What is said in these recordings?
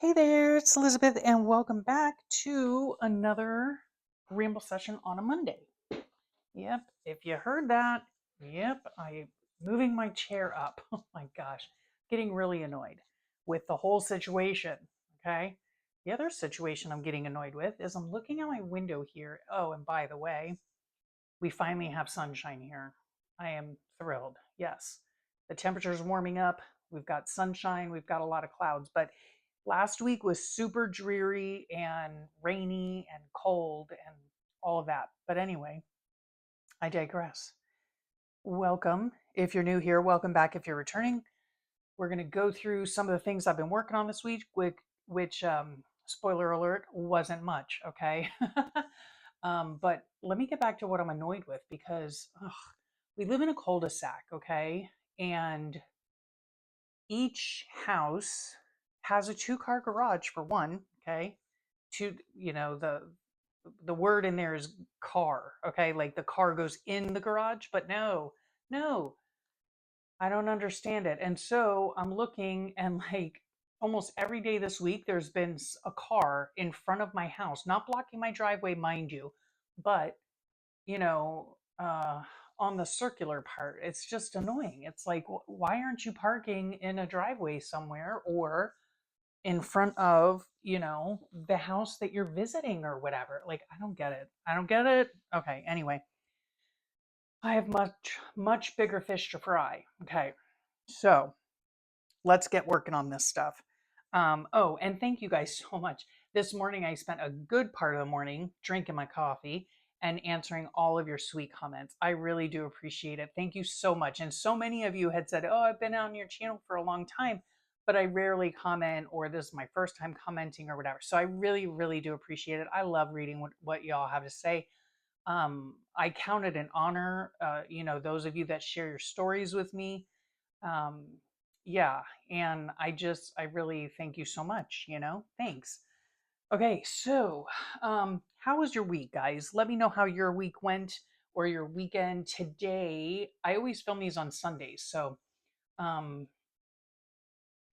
Hey there, it's Elizabeth, and welcome back to another ramble session on a Monday. Yep, if you heard that, yep, I'm moving my chair up. Oh my gosh, getting really annoyed with the whole situation. Okay, the other situation I'm getting annoyed with is I'm looking out my window here. Oh, and by the way, we finally have sunshine here. I am thrilled. Yes, the temperature's warming up. We've got sunshine, we've got a lot of clouds, but last week was super dreary and rainy and cold and all of that. But anyway, I digress. Welcome. If you're new here, welcome back if you're returning. We're going to go through some of the things I've been working on this week, which spoiler alert, wasn't much, okay? But let me get back to what I'm annoyed with because we live in a cul-de-sac, okay? And each house has a two-car garage for one, okay? Two, the word in there is car, okay? Like the car goes in the garage, but no, I don't understand it. And so I'm looking and like almost every day this week there's been a car in front of my house, not blocking my driveway, mind you, but you know, uh on the circular part. It's just annoying. It's like why aren't you parking in a driveway somewhere or in front of, the house that you're visiting or whatever? Like, I don't get it. I don't get it. Okay, anyway, I have much bigger fish to fry. Okay, so let's get working on this stuff. Oh, and thank you guys so much. This morning, I spent a good part of the morning drinking my coffee and answering all of your sweet comments. I really do appreciate it. Thank you so much. And so many of you had said, "Oh, I've been on your channel for a long time, but I rarely comment, or this is my first time commenting, or whatever." So I really, really do appreciate it. I love reading what y'all have to say. I count it an honor, those of you that share your stories with me. um yeah, and I really thank you so much. Thanks. Okay, so how was your week, guys? Let me know how your week went or your weekend. Today I always film these on Sundays, so um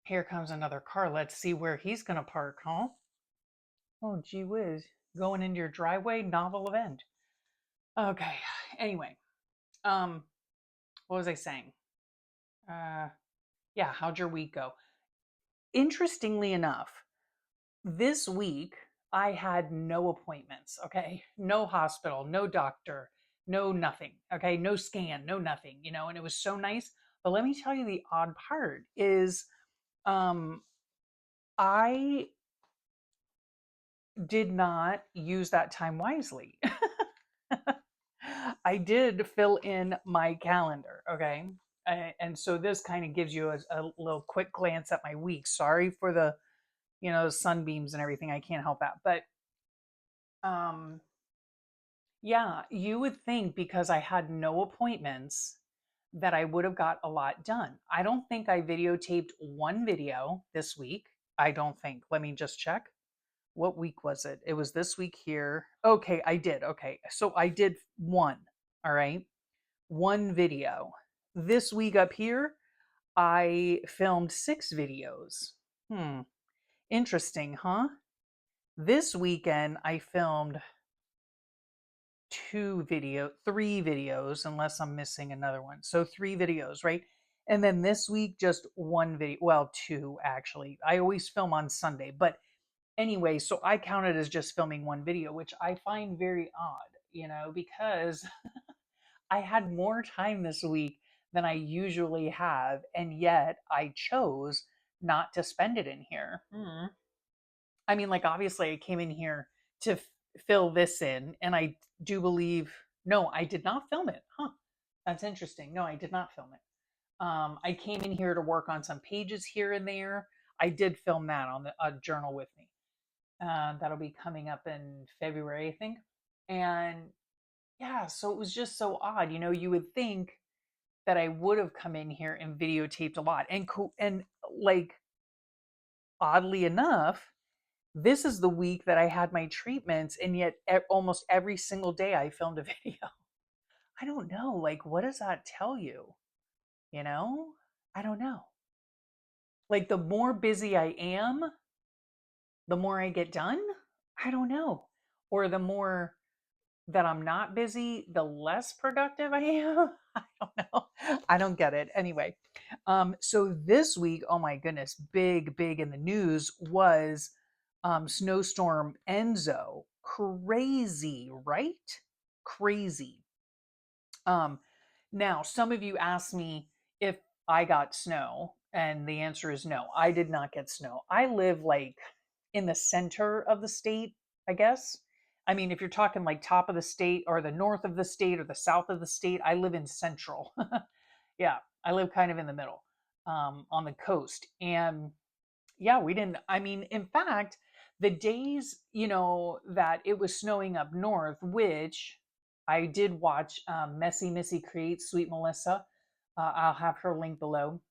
here comes another car. Let's see where he's gonna park. Huh? Oh, gee whiz. Going into your driveway, novel event. Okay, anyway, um what was I saying? uh yeah, how'd your week go? Interestingly enough, this week I had no appointments, okay? No hospital, no doctor, no nothing, okay? No scan, no nothing, and it was so nice. But let me tell you, the odd part is um I did not use that time wisely. I did fill in my calendar, okay? And so this kind of gives you a little quick glance at my week. Sorry for the, sunbeams and everything. I can't help that. But um yeah, you would think because I had no appointments that I would have got a lot done. I don't think I videotaped one video this week. I don't think. Let me just check. What week was it? It was this week here. Okay, I did. Okay. So I did one. All right. One video. This week up here, I filmed 6 videos. Hmm. Interesting, huh? This weekend, I filmed 3 videos, unless I'm missing another one. So 3 videos, right? And then this week, just one video. Well, two actually. I always film on Sunday. But anyway, so I count it as just filming one video, which I find very odd, because I had more time this week than I usually have. And yet I chose not to spend it in here. I mean, like, obviously, I came in here to fill this in, and I do believe, no, I did not film it. Huh. That's interesting. No, I did not film it. I came in here to work on some pages here and there. I did film that on the journal with me. That'll be coming up in February, I think. And yeah, so it was just so odd. You would think that I would have come in here and videotaped a lot. And like, oddly enough, this is the week that I had my treatments, and yet almost every single day I filmed a video. I don't know. Like, what does that tell you? You know? I don't know. Like, the more busy I am, the more I get done. I don't know. Or the more that I'm not busy, the less productive I am. I don't know. I don't get it. Anyway, so this week, oh my goodness, big in the news was snowstorm Enzo. Crazy, right? Crazy. Um, Now, some of you asked me if I got snow, and the answer is no. I did not get snow. I live like in the center of the state, I guess. I mean, if you're talking like top of the state or the north of the state or the south of the state, I live in central. Yeah, I live kind of in the middle, on the coast. And yeah, we didn't. I mean, in fact, the days, that it was snowing up north, which I did watch, Messy Missy Creates Sweet Melissa. I'll have her link below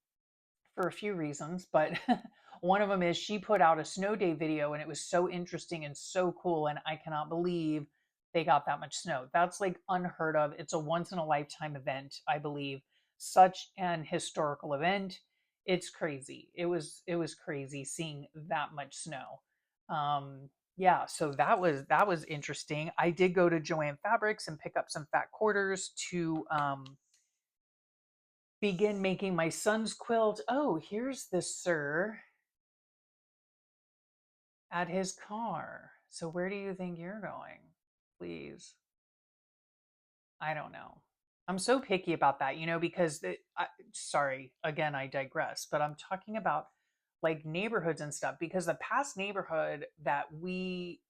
for a few reasons, but one of them is she put out a snow day video and it was so interesting and so cool. And I cannot believe they got that much snow. That's like unheard of. It's a once in a lifetime event, I believe. Such an historical event. It's crazy. It was crazy seeing that much snow. Yeah, so that was interesting. I did go to Joann Fabrics and pick up some fat quarters to begin making my son's quilt. Oh, here's the sir at his car. So where do you think you're going? Please. I don't know. I'm so picky about that, because sorry, again, I digress, but I'm talking about like neighborhoods and stuff because the past neighborhood that we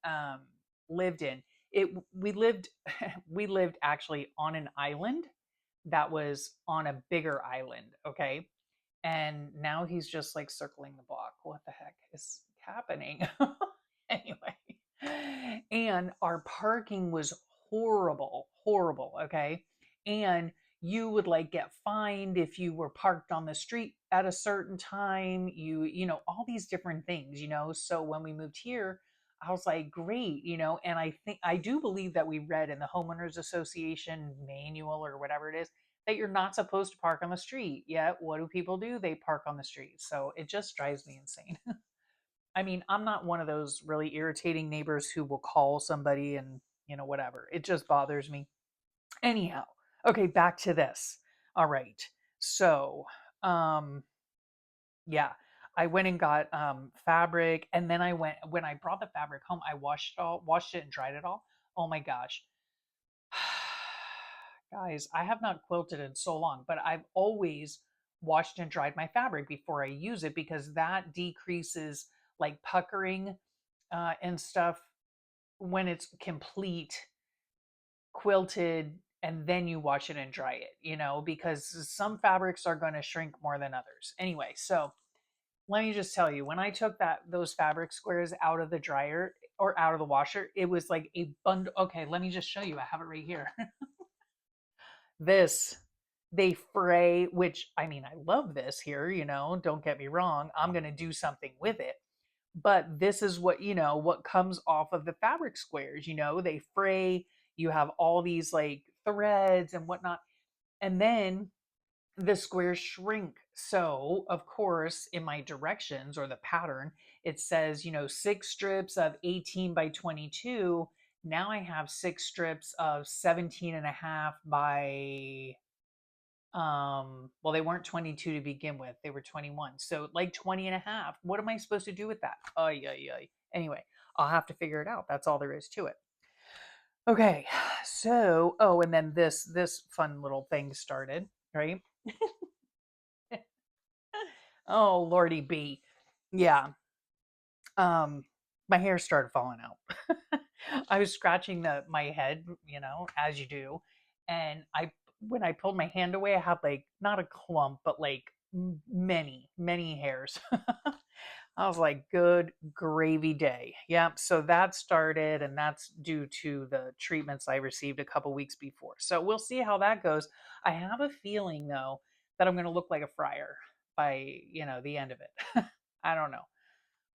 lived in, it we lived we lived actually on an island that was on a bigger island, okay? And now he's just like circling the block. What the heck is happening? Anyway, and our parking was horrible, okay? And you would like get fined if you were parked on the street at a certain time, all these different things, so when we moved here, I was like, great, and I do believe that we read in the homeowners association manual or whatever it is that you're not supposed to park on the street. Yet, what do people do? They park on the street. So it just drives me insane. I mean, I'm not one of those really irritating neighbors who will call somebody and, whatever. It just bothers me. Anyhow, okay, back to this. All right. So, um, yeah, I went and got fabric, and then when I brought the fabric home, I washed it and dried it all. Oh my gosh. Guys, I have not quilted in so long, but I've always washed and dried my fabric before I use it because that decreases like puckering and stuff when it's complete quilted and then you wash it and dry it, because some fabrics are going to shrink more than others. Anyway, so let me just tell you, when I took those fabric squares out of the dryer or out of the washer, it was like a bundle. Okay, let me just show you. I have it right here. This, they fray, which I mean, I love this here, don't get me wrong. I'm going to do something with it. But this is what comes off of the fabric squares, they fray. You have all these like threads and whatnot. And then the squares shrink. So, of course, in my directions or the pattern, it says, 6 strips of 18 by 22. Now I have 6 strips of 17 and a half by, well, they weren't 22 to begin with. They were 21. So like 20 and a half. What am I supposed to do with that? Oh, yeah, yeah. Anyway, I'll have to figure it out. That's all there is to it. Okay. So, oh, and then this fun little thing started, right? Oh, Lordy B. Yeah. My hair started falling out. I was scratching my head, as you do, and when I pulled my hand away, I had like not a clump, but like many hairs. I was like, good gravy day. Yep. So that started, and that's due to the treatments I received a couple weeks before. So we'll see how that goes. I have a feeling though that I'm going to look like a friar by the end of it. I don't know.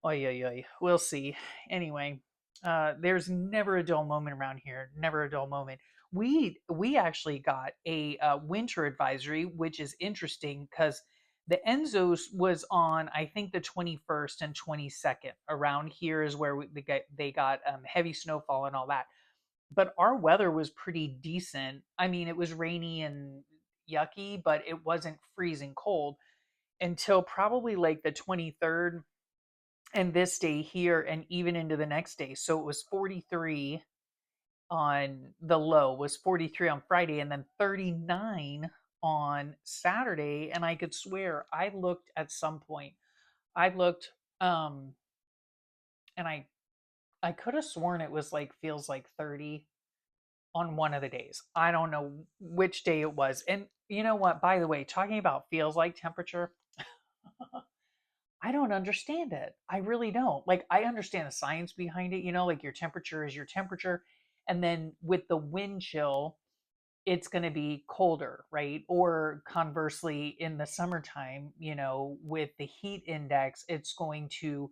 Oy, oy, oy. We'll see. Anyway, there's never a dull moment around here. Never a dull moment. We actually got a winter advisory, which is interesting because The Enzos was on, I think, the 21st and 22nd. Around here is where they got heavy snowfall and all that. But our weather was pretty decent. I mean, it was rainy and yucky, but it wasn't freezing cold until probably like the 23rd and this day here and even into the next day. So it was 43 on the low, was 43 on Friday, and then 39 on Saturday. And I could swear I looked at some point. I looked um and I could have sworn it was like feels like 30 on one of the days. I don't know which day it was. And you know what, by the way, talking about feels like temperature, I don't understand it. I really don't. Like, I understand the science behind it, like your temperature is your temperature. And then with the wind chill, it's going to be colder, right? Or conversely, in the summertime, with the heat index, it's going to,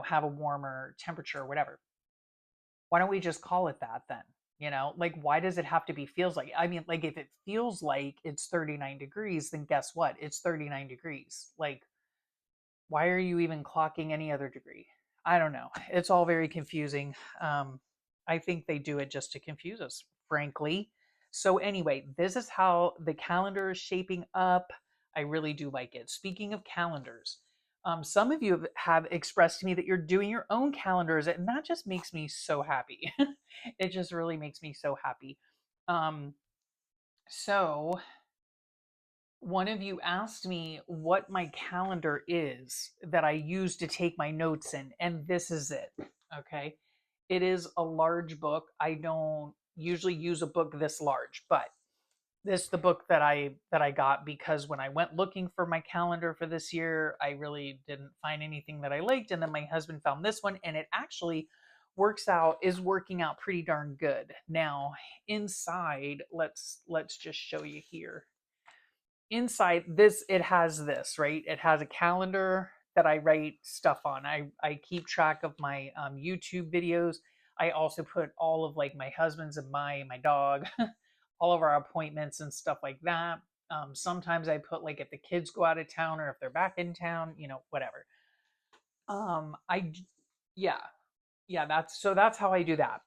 have a warmer temperature or whatever. Why don't we just call it that then? Like, why does it have to be feels like? I mean, like, if it feels like it's 39 degrees, then guess what? It's 39 degrees. Like, why are you even clocking any other degree? I don't know. It's all very confusing. I think they do it just to confuse us, frankly. So, anyway, this is how the calendar is shaping up. I really do like it. Speaking of calendars, some of you have expressed to me that you're doing your own calendars, and that just makes me so happy. It just really makes me so happy. Um, so, one of you asked me what my calendar is that I use to take my notes in, and this is it. Okay. It is a large book. I don't usually use a book this large, but this is the book that I got because when I went looking for my calendar for this year, I really didn't find anything that I liked. And then my husband found this one, and it actually is working out pretty darn good. Now, inside, let's just show you here. Inside this, it has this, right? It has a calendar that I write stuff on. I keep track of my YouTube videos. I also put all of like my husband's and my dog, all of our appointments and stuff like that. Sometimes I put like if the kids go out of town or if they're back in town, whatever. I Yeah, yeah, that's how I do that.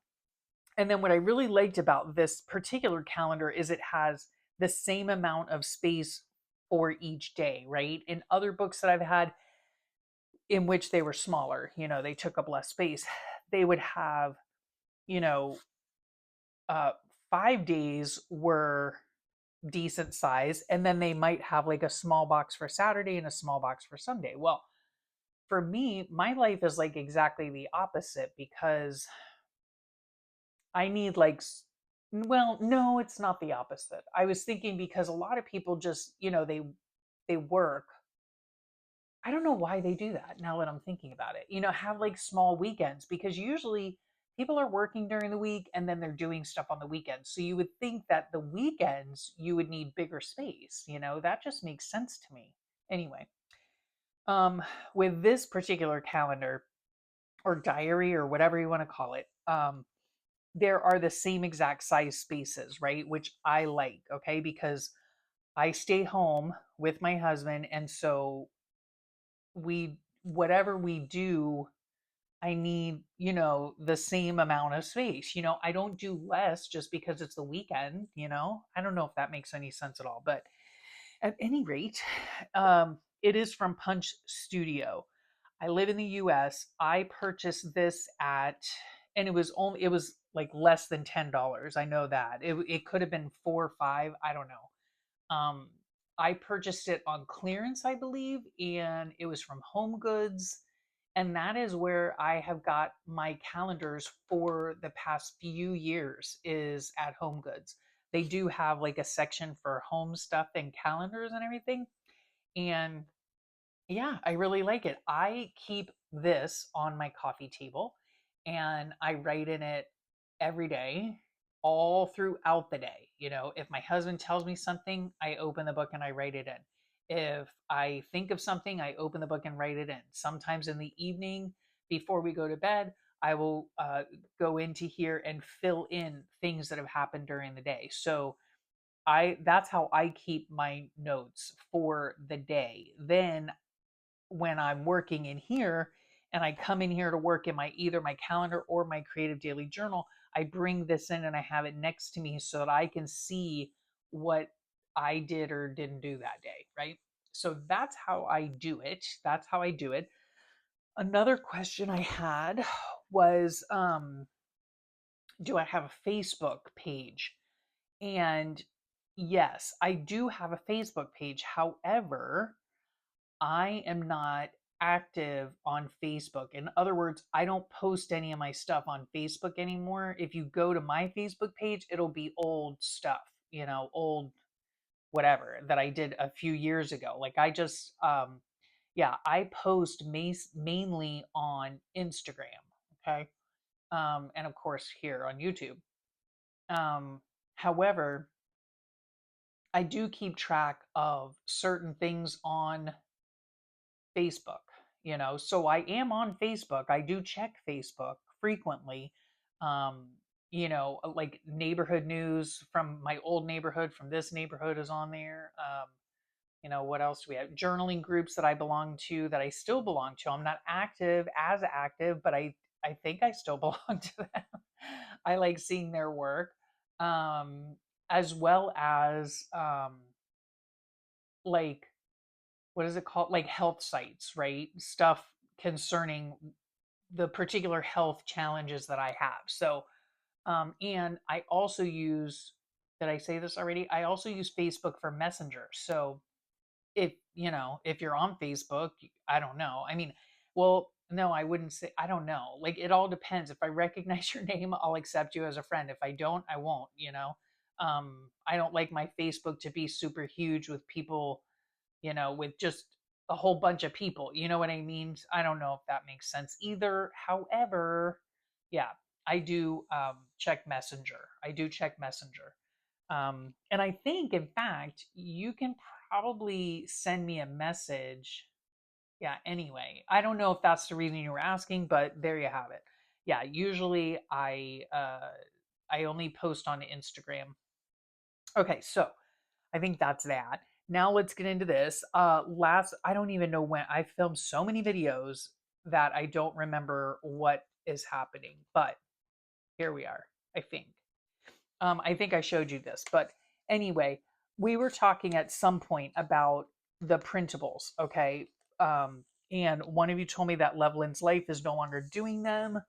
And then what I really liked about this particular calendar is it has the same amount of space for each day, right? In other books that I've had in which they were smaller, they took up less space, they would have, you know, 5 days were decent size, and then they might have like a small box for Saturday and a small box for Sunday. Well, for me, my life is like exactly the opposite because I need like well, no, it's not the opposite. I was thinking because a lot of people just, they work. I don't know why they do that now that I'm thinking about it. Have like small weekends because usually people are working during the week and then they're doing stuff on the weekends. So you would think that the weekends you would need bigger space, That just makes sense to me. Anyway, um with this particular calendar or diary or whatever you want to call it, there are the same exact size spaces, right? Which I like, okay? Because I stay home with my husband. And so whatever we do, I need, the same amount of space. I don't do less just because it's the weekend, I don't know if that makes any sense at all. But at any rate, it is from Punch Studio. I live in the US. I purchased this and it was like less than $10. I know that. It could have been 4 or 5. I don't know. I purchased it on clearance, I believe, and it was from Home Goods. And that is where I have got my calendars for the past few years is at Home Goods. They do have like a section for home stuff and calendars and everything. And yeah, I really like it. I keep this on my coffee table and I write in it every day, all throughout the day. If my husband tells me something, I open the book and I write it in. If I think of something, I open the book and write it in. Sometimes in the evening before we go to bed, I will go into here and fill in things that have happened during the day. So that's how I keep my notes for the day. Then when I'm working in here and I come in here to work in my either my calendar or my creative daily journal, I bring this in and I have it next to me so that I can see what I did or didn't do that day, right? So that's how I do it. That's how I do it. Another question I had was do I have a Facebook page? And yes, I do have a Facebook page. However, I am not active on Facebook. In other words, I don't post any of my stuff on Facebook anymore. If you go to my Facebook page, it'll be old stuff, old whatever that I did a few years ago. Like I just, yeah, I post mainly on Instagram. Okay. And of course here on YouTube. Um, However, I do keep track of certain things on Facebook, so I am on Facebook. I do check Facebook frequently. Um, like neighborhood news from my old neighborhood, from this neighborhood is on there. What else do we have? Journaling groups that I belong to, that I still belong to. I'm not as active, but I think I still belong to them. I like seeing their work. Um, as well as like what is it called, like health sites, right? Stuff concerning the particular health challenges that I have. So and I also use, did I say this already? I also use Facebook for Messenger. So if you're on Facebook, I don't know, I mean, well, no, I wouldn't say, I don't know, like it all depends. If I recognize your name, I'll accept you as a friend. If I don't, I won't. I don't like my Facebook to be super huge with people, with just a whole bunch of people. You know what I mean? I don't know if that makes sense either. However, yeah, I do check Messenger. I do check Messenger. And I think, in fact, you can probably send me a message. Yeah, anyway, I don't know if that's the reason you were asking, but there you have it. Yeah, usually I only post on Instagram. Okay, so I think that's that. Now let's get into this. I don't even know when. I filmed so many videos that I don't remember what is happening, but here we are, I think. I think I showed you this, but anyway, we were talking at some point about the printables, okay? And one of you told me that Levelland's Life is no longer doing them.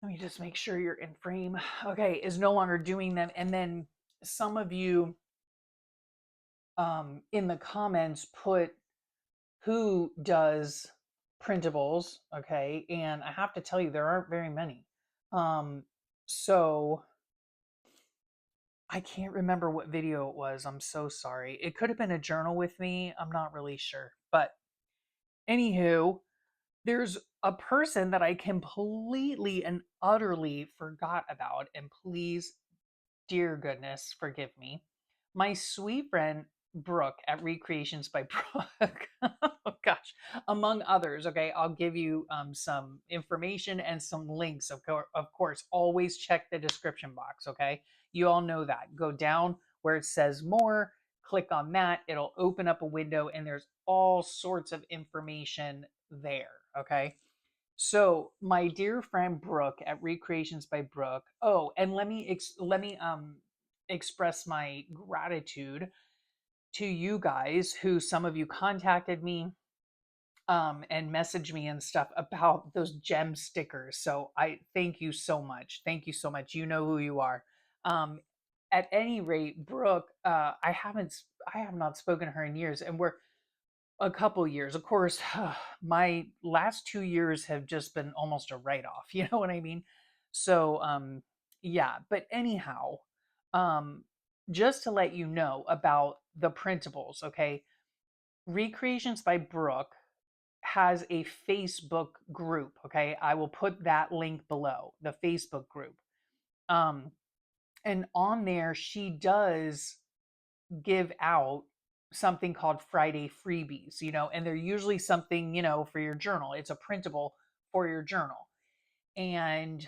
Let me just make sure you're in frame. Okay, is no longer doing them. And then some of you in the comments put who does printables, okay? And I have to tell you, there aren't very many. Um, so I can't remember what video it was. I'm so sorry. It could have been a journal with me. I'm not really sure. But anywho, there's a person that I completely and utterly forgot about. And please, dear goodness, forgive me. My sweet friend Brooke at Recreations by Brooke. Oh gosh, among others. Okay, I'll give you some information and some links. Of course, always check the description box. Okay, you all know that. Go down where it says more. Click on that. It'll open up a window, and there's all sorts of information there. Okay. So, my dear friend Brooke at Recreations by Brooke. Oh, and let me express my gratitude to you guys, who some of you contacted me and messaged me and stuff about those gem stickers. So I thank you so much. Thank you so much. You know who you are. Um at any rate, Brooke, I have not spoken to her in years, and we're a couple years. Of course, my last 2 years have just been almost a write off. You know what I mean? So, yeah. But anyhow, um, just to let you know about the printables, okay? Recreations by Brooke has a Facebook group, okay? I will put that link below, the Facebook group. Um, and on there, she does give out something called Friday freebies, and they're usually something, for your journal. It's a printable for your journal. And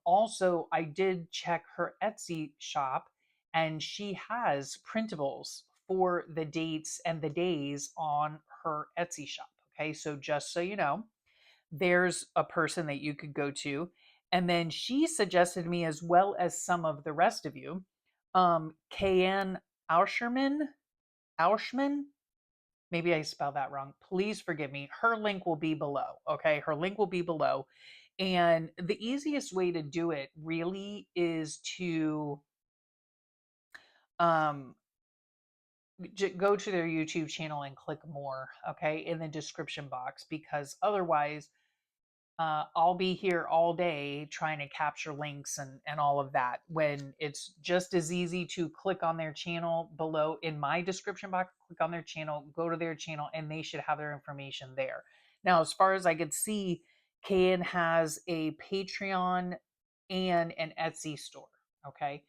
also, I did check her Etsy shop, and she has printables for the dates and the days on her Etsy shop. Okay, so just so you know, there's a person that you could go to. And then she suggested me, as well as some of the rest of you, KN Auschman. Maybe I spelled that wrong. Please forgive me. Her link will be below. Okay, her link will be below. And the easiest way to do it really is to um, go to their YouTube channel and click more, okay, in the description box, because otherwise I'll be here all day trying to capture links and all of that, when it's just as easy to click on their channel below in my description box, click on their channel, go to their channel, and they should have their information there. Now, as far as I could see, Kayan has a Patreon and an Etsy store. Okay.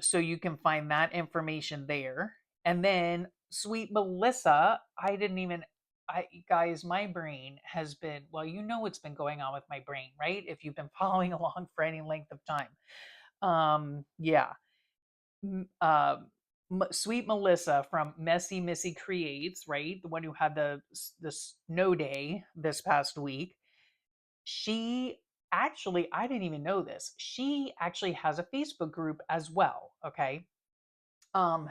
So you can find that information there. And then sweet Melissa, I didn't even guys, my brain has been, well, you know what's been going on with my brain, right? If you've been following along for any length of time. Yeah. Sweet Melissa from Messy Missy Creates, right? The one who had the snow day this past week. She actually, I didn't even know this. She actually has a Facebook group as well. Okay. Um,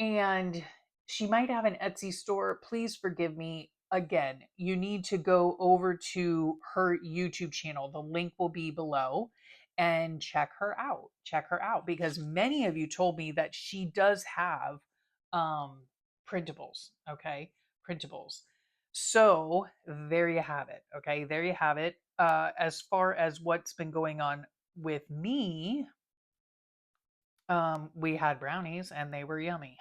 and she might have an Etsy store. Please forgive me. Again, you need to go over to her YouTube channel. The link will be below, and check her out. Check her out, because many of you told me that she does have um, printables. Okay, printables. So there you have it. Okay, there you have it. As far as what's been going on with me, we had brownies and they were yummy.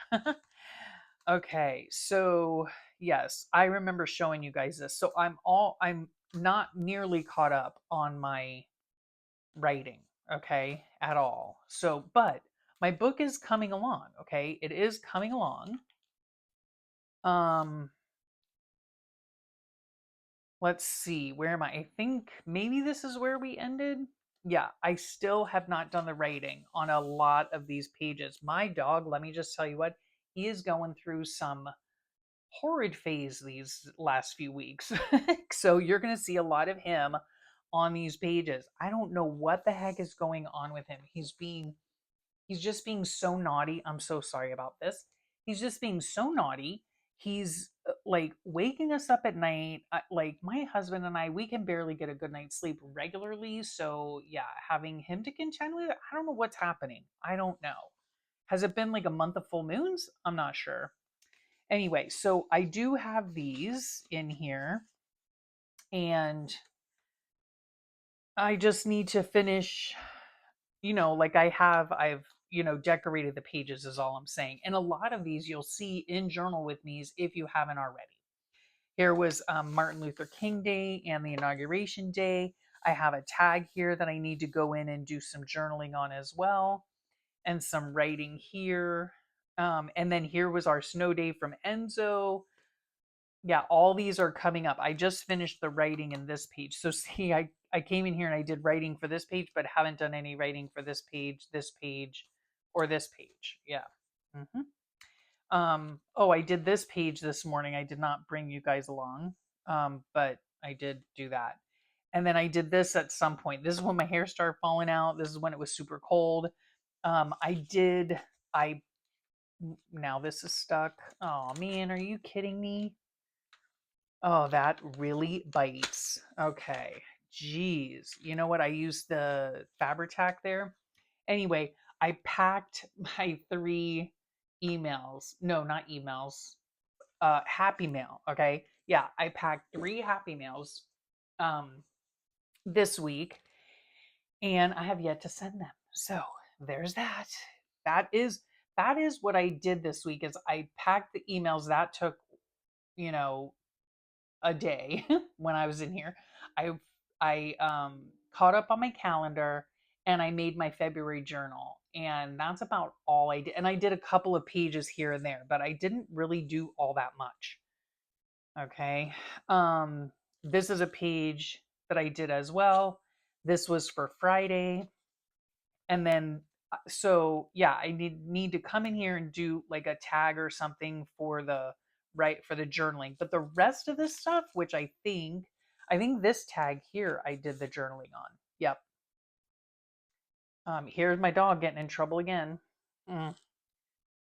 Okay, so yes, I remember showing you guys this. So I'm not nearly caught up on my writing, okay, at all. So, but my book is coming along, okay? It is coming along. Um, let's see, where am I? I think maybe this is where we ended. Yeah, I still have not done the writing on a lot of these pages. My dog, let me just tell you what, he is going through some horrid phase these last few weeks. So you're going to see a lot of him on these pages. I don't know what the heck is going on with him. He's just being so naughty. I'm so sorry about this. He's just being so naughty. He's like waking us up at night. Like my husband and I, we can barely get a good night's sleep regularly. So yeah, having him to contend with, I don't know what's happening. I don't know. Has it been like a month of full moons? I'm not sure. Anyway, so I do have these in here, and I just need to finish, like I've decorated the pages, is all I'm saying. And a lot of these you'll see in Journal with Me's if you haven't already. Here was Martin Luther King Day and the Inauguration Day. I have a tag here that I need to go in and do some journaling on as well, and some writing here. And then here was our snow day from Enzo. Yeah, all these are coming up. I just finished the writing in this page. So see, I came in here and I did writing for this page, but haven't done any writing for this page, or this page. Yeah. hmm oh, I did this page this morning. I did not bring you guys along. But I did do that. And then I did this at some point. This is when my hair started falling out. This is when it was super cold. I now this is stuck. Oh man, are you kidding me? Oh, that really bites. Okay. Jeez. You know what? I used the Fabri-Tac there. Anyway, I packed my 3 emails. No, not emails. Happy Mail. Okay. Yeah, I packed 3 Happy Mails um this week, and I have yet to send them. So there's that. That is that is what I did this week, is I packed the emails. That took, you know, a day when I was in here. I caught up on my calendar, and I made my February journal, and that's about all I did. And I did a couple of pages here and there, but I didn't really do all that much. Okay. Um this is a page that I did as well. This was for Friday, and then So yeah, I need to come in here and do like a tag or something for the right for the journaling. But the rest of this stuff, which I think this tag here I did the journaling on. Yep. Here's my dog getting in trouble again. Mm.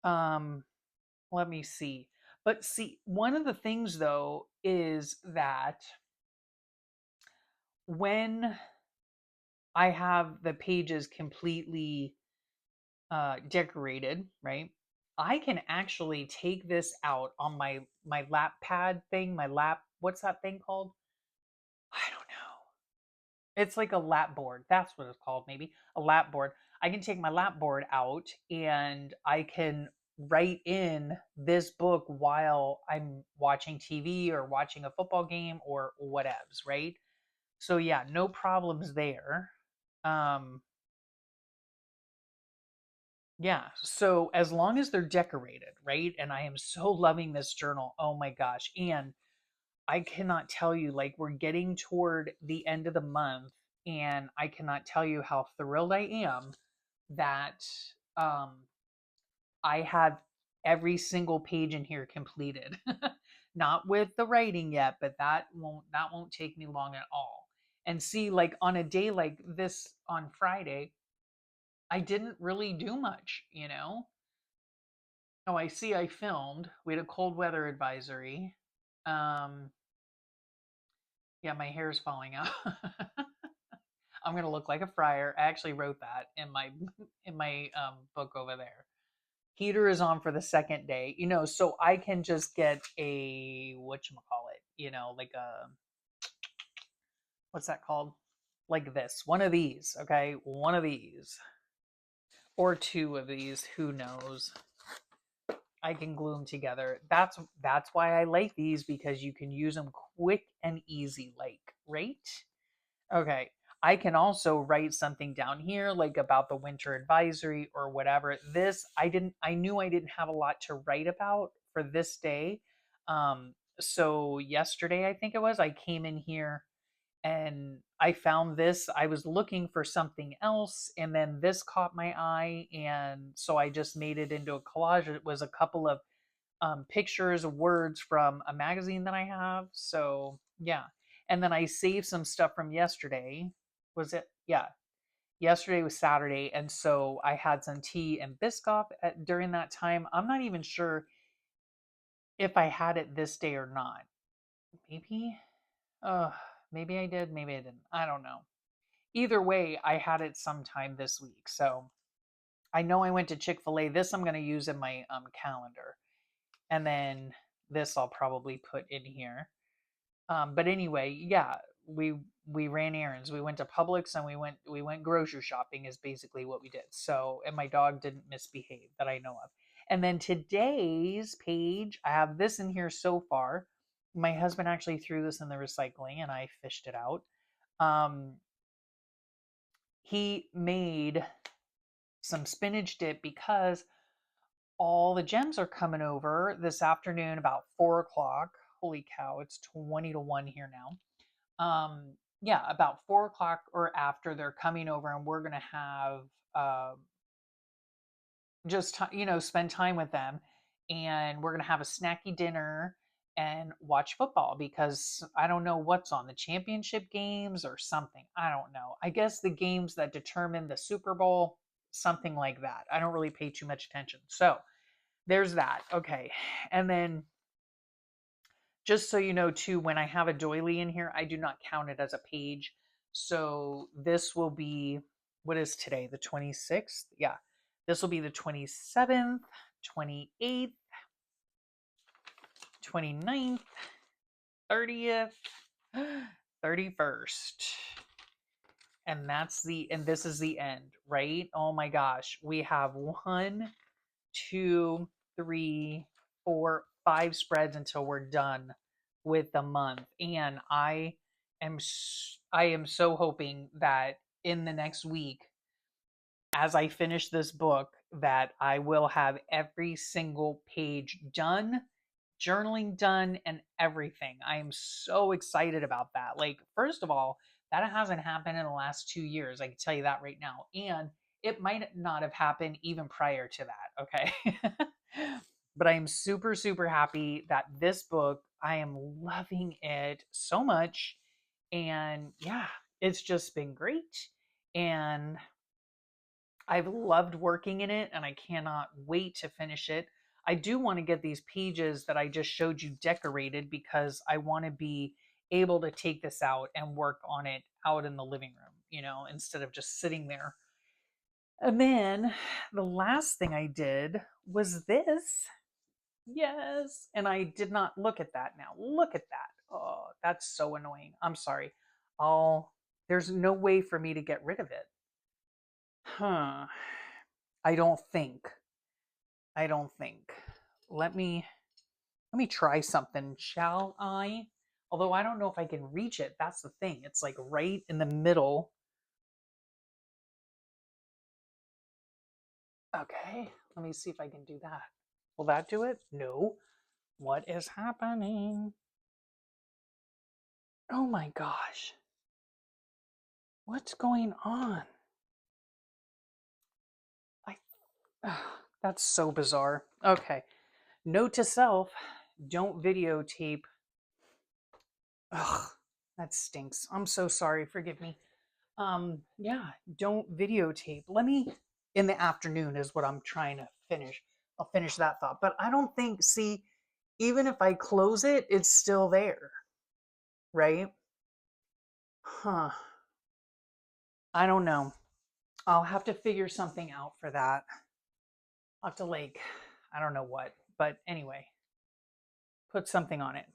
Um, Let me see. But see, one of the things though is that when I have the pages completely decorated, right? I can actually take this out on my lap pad thing, my lap. What's that thing called? I don't know. It's like a lap board. That's what it's called, maybe a lap board. I can take my lap board out and I can write in this book while I'm watching TV or watching a football game or whatevs, right? So yeah, no problems there. Um, Yeah. So as long as they're decorated, right? And I am so loving this journal. Oh my gosh. And I cannot tell you, like, we're getting toward the end of the month, and I cannot tell you how thrilled I am that um, I have every single page in here completed. Not with the writing yet, but that won't take me long at all. And see, like on a day like this on Friday, I didn't really do much, you know? Oh, I see I filmed. We had a cold weather advisory. Um, yeah, my hair's falling out. I'm gonna look like a friar. I actually wrote that in my in my book over there. Heater is on for the second day, so I can just get a whatchamacallit, like a what's that called? Like this, one of these, okay, one of these or two of these, who knows? I can glue them together. That's why I like these, because you can use them quick and easy, like, right? Okay. I can also write something down here like about the winter advisory or whatever. This I knew I didn't have a lot to write about for this day. So yesterday I think it was, I came in here and I found this. I was looking for something else, and then this caught my eye, and so I just made it into a collage. It was a couple of pictures, words from a magazine that I have. So yeah, and then I saved some stuff from yesterday. Was it? Yeah, yesterday was Saturday, and so I had some tea and Biscoff during that time. I'm not even sure if I had it this day or not. Maybe, uh, maybe I did, maybe I didn't. I don't know. Either way, I had it sometime this week. So I know I went to Chick-fil-A. This I'm going to use in my calendar. And then this I'll probably put in here. But anyway, yeah, we ran errands. We went to Publix and we went grocery shopping is basically what we did. So, and my dog didn't misbehave that I know of. And then today's page, I have this in here so far. My husband actually threw this in the recycling and I fished it out. Um, he made some spinach dip because all the gems are coming over this afternoon about 4 o'clock. Holy cow, it's 20 to 1 here now. Yeah, about 4 o'clock or after, they're coming over, and we're gonna have uh, just spend time with them, and we're gonna have a snacky dinner and watch football, because I don't know what's on, the championship games or something. I don't know. I guess the games that determine the Super Bowl, something like that. I don't really pay too much attention. So there's that. Okay. And then just so you know too, when I have a doily in here, I do not count it as a page. So this will be, what is today? The 26th? Yeah. This will be the 27th, 28th, 29th, 30th, 31st. And this is the end, right? Oh my gosh. We have 1, 2, 3, 4, 5 spreads until we're done with the month. And I am so hoping that in the next week, as I finish this book, that I will have every single page done, journaling done, and everything. I am so excited about that. Like, first of all, that hasn't happened in the last 2 years. I can tell you that right now. And It might not have happened even prior to that, okay? But I am super, super happy that this book, I am loving it so much. And yeah, it's just been great. And I've loved working in it and I cannot wait to finish it. I do want to get these pages that I just showed you decorated because I want to be able to take this out and work on it out in the living room, instead of just sitting there. And then the last thing I did was this. Yes. And I did not look at that now. Look at that. Oh, that's so annoying. I'm sorry. There's no way for me to get rid of it. Huh. I don't think. I don't think. Let me try something, shall I? Although I don't know if I can reach it. That's the thing. It's like right in the middle. Okay, let me see if I can do that. Will that do it? No. What is happening? Oh my gosh. What's going on? I that's so bizarre. Okay. Note to self, don't videotape. Ugh, that stinks. I'm so sorry. Forgive me. Yeah, don't videotape. Let me in the afternoon is what I'm trying to finish. I'll finish that thought. But I don't think, see, even if I close it, it's still there, right? Huh. I don't know. I'll have to figure something out for that. I'll have to I don't know what, but anyway, put something on it.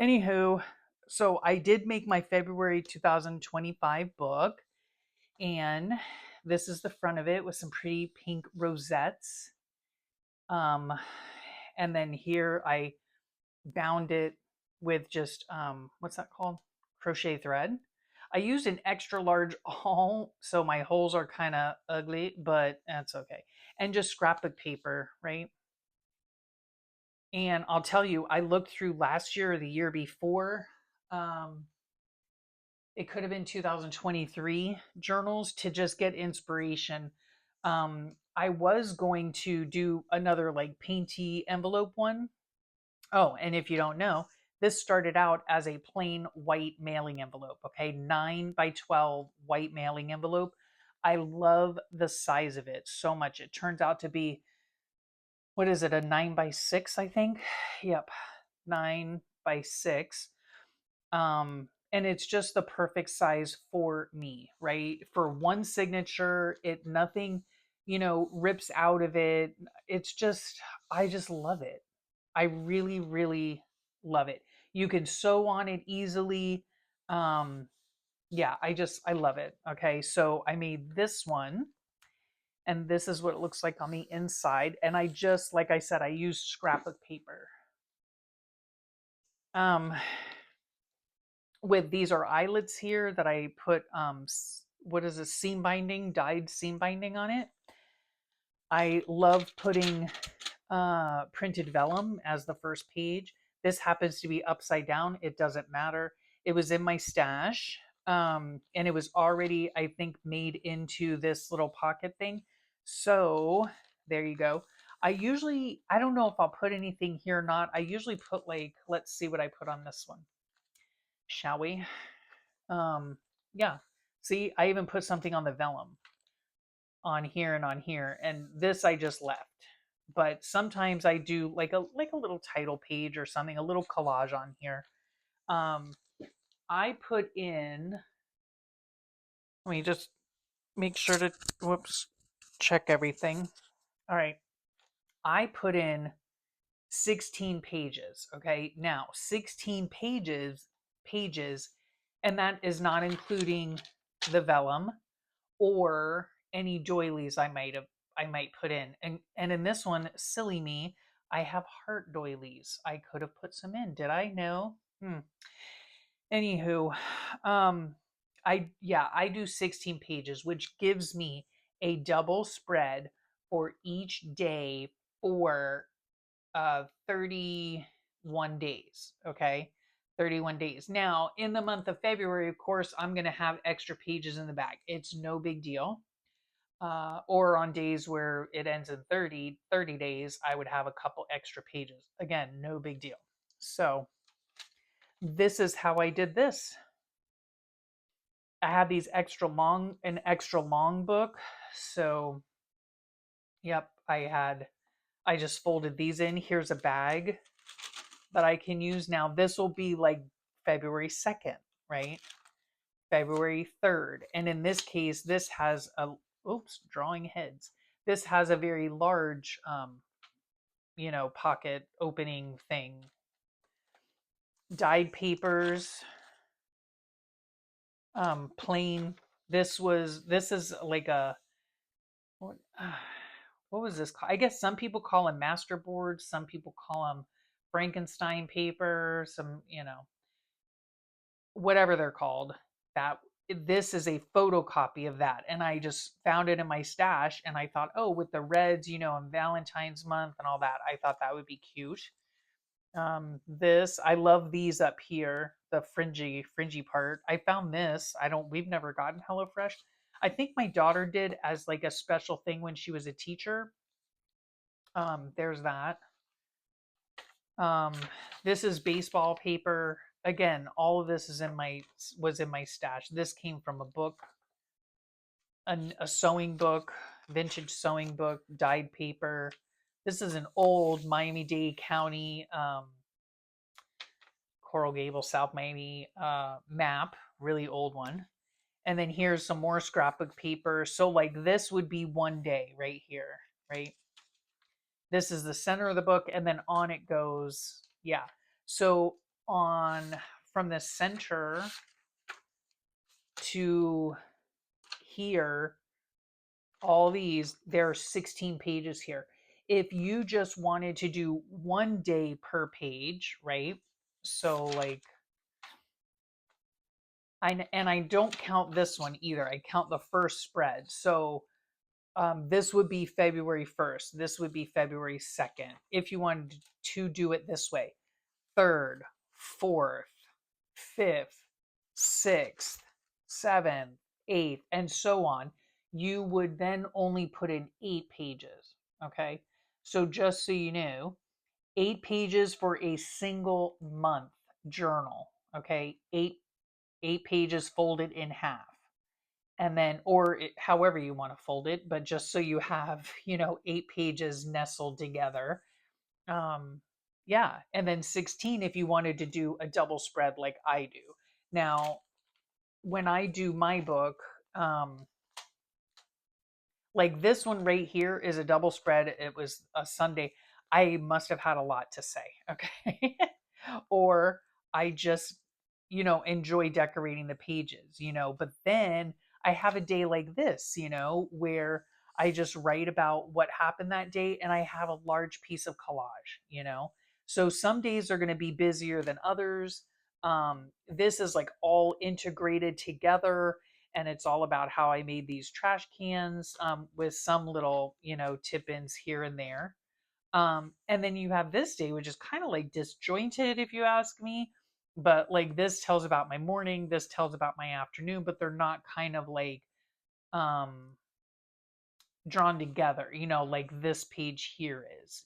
Anywho, so I did make my February 2025 book, and this is the front of it with some pretty pink rosettes. Um, and then here I bound it with just what's that called? Crochet thread. I used an extra large awl, so my holes are kind of ugly, but that's okay. And just scrapbook paper, right? And I'll tell you, I looked through last year or the year before. Um, it could have been 2023 journals to just get inspiration. I was going to do another like painty envelope one. Oh, and if you don't know, this started out as a plain white mailing envelope, okay? 9 by 12 white mailing envelope. I love the size of it so much. It turns out to be, what is it, a 9 by 6, I think? Yep, 9 by 6. And it's just the perfect size for me, right? For one signature, nothing, rips out of it. It's just, I just love it. I really, really love it. You can sew on it easily. Um, yeah, I love it. Okay, so I made this one, and this is what it looks like on the inside. And I just, like I said, I used scrapbook paper. Um, with these are eyelets here that I put what is this, seam binding, dyed seam binding on it. I love putting printed vellum as the first page. This happens to be upside down. It doesn't matter. It was in my stash, and it was already, I think, made into this little pocket thing. So there you go. I don't know if I'll put anything here or not. I usually put let's see what I put on this one. Shall we? Yeah. See, I even put something on the vellum on here and on here, and this I just left. But sometimes I do like a little title page or something, a little collage on here. Um, I put in. Let me just make sure to check everything. All right, I put in 16 pages. Okay, now 16 pages, and that is not including the vellum or any doilies I might put in. And in this one, silly me, I have heart doilies. I could have put some in. Did I? No. Anywho, I do 16 pages, which gives me a double spread for each day for 31 days. Okay. 31 days. Now, in the month of February, of course, I'm going to have extra pages in the back. It's no big deal. Or on days where it ends in 30 days, I would have a couple extra pages. Again, no big deal. So this is how I did this. I had these an extra long book. So, yep, I just folded these in. Here's a bag that I can use. Now, this will be like February 2nd, right? February 3rd. And in this case, this has oops, drawing heads. This has a very large, pocket opening thing. Dyed papers, plain. This is like a, what, what was this called? I guess some people call them masterboards. Some people call them Frankenstein paper. Whatever they're called. That this is a photocopy of that, and I just found it in my stash, and I thought, oh, with the reds, and Valentine's month and all that, I thought that would be cute. This I love these up here, the fringy part. I found this. We've never gotten HelloFresh. I think my daughter did as like a special thing when she was a teacher. There's that. Um, this is baseball paper. Again, all of this was in my stash. This came from a book, a sewing book, vintage sewing book, dyed paper. This is an old Miami-Dade County, Coral Gables, South Miami map, really old one. And then here's some more scrapbook paper. So like this would be one day right here, right? This is the center of the book, and then on it goes, yeah. So on from the center to here, all these, there are 16 pages here. If you just wanted to do one day per page, right? So like, I don't count this one either. I count the first spread. So this would be February 1st. This would be February 2nd. If you wanted to do it this way, 3rd, 4th, 5th, 6th, 7th, 8th, and so on, you would then only put in 8 pages. Okay. So just so you know, 8 pages for a single month journal. Okay. Eight pages folded in half. And then, however you want to fold it, but just so you have, 8 pages nestled together. Um, yeah. And then 16 if you wanted to do a double spread like I do. Now, when I do my book, um, like this one right here is a double spread. It was a Sunday. I must have had a lot to say. Okay. Or I just, enjoy decorating the pages, but then I have a day like this, where I just write about what happened that day and I have a large piece of collage. So some days are going to be busier than others. This is like all integrated together, and it's all about how I made these trash cans, with some little, tip ins here and there. And then you have this day, which is kind of like disjointed, if you ask me. But like this tells about my morning, this tells about my afternoon, but they're not kind of like um, drawn together, like this page here is.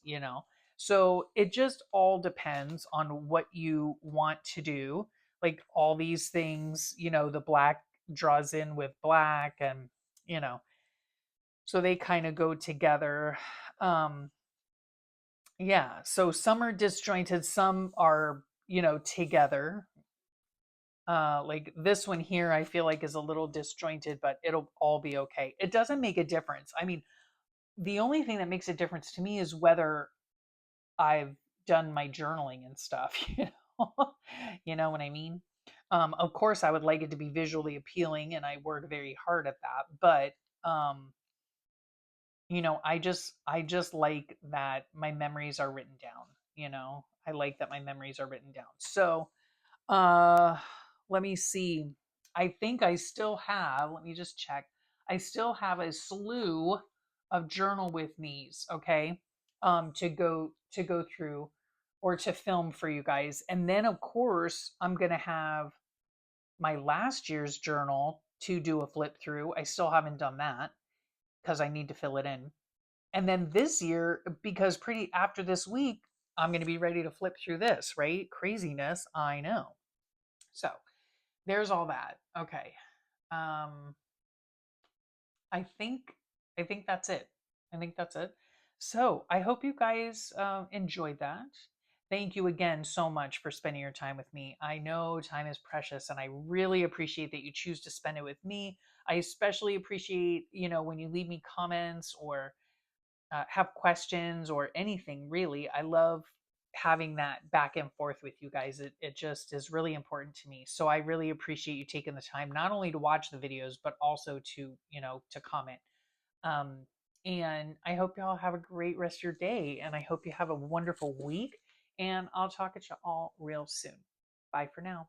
So it just all depends on what you want to do. Like all these things, the black draws in with black, and, you know, so they kind of go together. Um, yeah, so some are disjointed, some are, together. Like this one here, I feel like is a little disjointed, but it'll all be okay. It doesn't make a difference. I mean, the only thing that makes a difference to me is whether I've done my journaling and stuff, know. You know what I mean? Of course, I would like it to be visually appealing, and I work very hard at that. But I just like that my memories are written down. I like that my memories are written down. So, uh, let me see. I think I still have. Let me just check. I still have a slew of journal with me's. Okay, to go through or to film for you guys, and then of course I'm gonna have my last year's journal to do a flip through. I still haven't done that. because I need to fill it in. And then this year, because pretty after this week, I'm going to be ready to flip through this, right? Craziness, I know. So there's all that. Okay. Um, I think I think that's it. I think that's it. So I hope you guys enjoyed that. Thank you again so much for spending your time with me. I know time is precious, and I really appreciate that you choose to spend it with me. I especially appreciate, when you leave me comments or have questions or anything really. I love having that back and forth with you guys. It just is really important to me. So I really appreciate you taking the time not only to watch the videos, but also to, to comment. Um, and I hope y'all have a great rest of your day. And I hope you have a wonderful week. And I'll talk at you all real soon. Bye for now.